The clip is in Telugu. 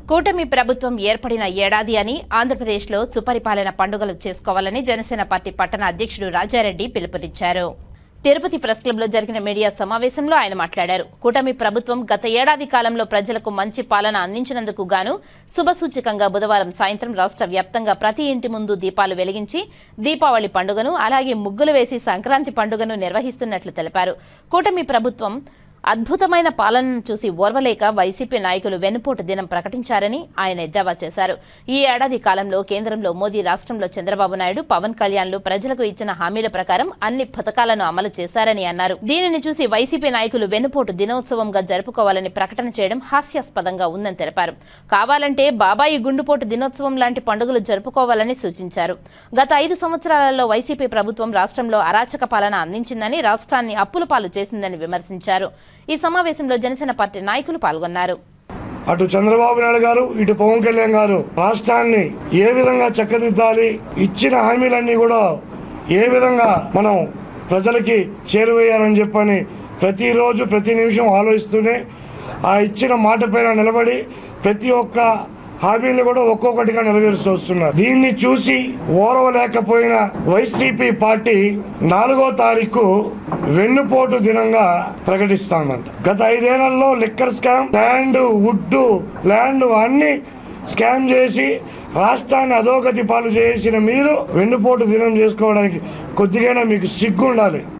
కూటమి ప్రభుత్వం ఏర్పడిన ఏడాది అని ఆంధ్రప్రదేశ్లో సుపరిపాలన పండుగలు చేసుకోవాలని జనసేన పార్టీ పట్టణ అధ్యక్షుడు రాజారెడ్డి పిలుపునిచ్చారు. తిరుపతి ప్రెస్ క్లబ్లో జరిగిన మీడియా సమావేశంలో ఆయన మాట్లాడారు. కూటమి ప్రభుత్వం గత ఏడాది కాలంలో ప్రజలకు మంచి పాలన అందించినందుకు గాను శుభసూచకంగా బుధవారం సాయంత్రం రాష్ట్ర వ్యాప్తంగా ప్రతి ఇంటి ముందు దీపాలు వెలిగించి దీపావళి పండుగను అలాగే ముగ్గులు వేసి సంక్రాంతి పండుగను నిర్వహిస్తున్నట్లు తెలిపారు. కూటమి ప్రభుత్వం అద్భుతమైన పాలనను చూసి ఓర్వలేక వైసీపీ నాయకులు వెన్నుపోటు దినం ప్రకటించారని ఆయన ఎద్దేవా చేశారు. ఈ ఏడాది కాలంలో కేంద్రంలో మోదీ, రాష్ట్రంలో చంద్రబాబు నాయుడు, పవన్ కళ్యాణ్లు ప్రజలకు ఇచ్చిన హామీల ప్రకారం అన్ని పథకాలను అమలు చేశారని అన్నారు. దీనిని చూసి వైసీపీ నాయకులు వెన్నుపోటు దినోత్సవంగా జరుపుకోవాలని ప్రకటన చేయడం హాస్యాస్పదంగా ఉందని తెలిపారు. కావాలంటే బాబాయి గుండుపోటు దినోత్సవం లాంటి పండుగలు జరుపుకోవాలని సూచించారు. గత 5 సంవత్సరాలలో వైసీపీ ప్రభుత్వం రాష్ట్రంలో అరాచక పాలన అందించిందని, రాష్ట్రాన్ని అప్పుల పాలు చేసిందని విమర్శించారు. ఈ సమావేశంలో జనసేన పార్టీ నాయకులు పాల్గొన్నారు. అటు చంద్రబాబు నాయుడు గారు, ఇటు పవన్ కళ్యాణ్ గారు రాష్ట్రాన్ని ఏ విధంగా చక్కదిద్దాలి, ఇచ్చిన హామీలన్నీ కూడా ఏ విధంగా మనం ప్రజలకి చేరువేయాలని చెప్పని ప్రతిరోజు ప్రతి నిమిషం ఆలోచిస్తూనే ఆ ఇచ్చిన మాట పైన నిలబడి ప్రతి ఒక్క హామీలు కూడా ఒక్కొక్కటిగా నెరవేరుస్తూ వస్తున్నారు. దీన్ని చూసి ఓర్వలేకపోయిన వైసీపీ పార్టీ 4వ తారీఖు వెన్నుపోటు దినంగా ప్రకటిస్తోందంట. గత 5 ఏళ్లలో లిక్కర్ స్కామ్, ల్యాండ్ అన్ని స్కామ్ చేసి రాష్ట్రాన్ని అధోగతి పాలు చేసిన మీరు వెన్నుపోటు దినం చేసుకోవడానికి కొద్దిగా మీకు సిగ్గు ఉండాలి.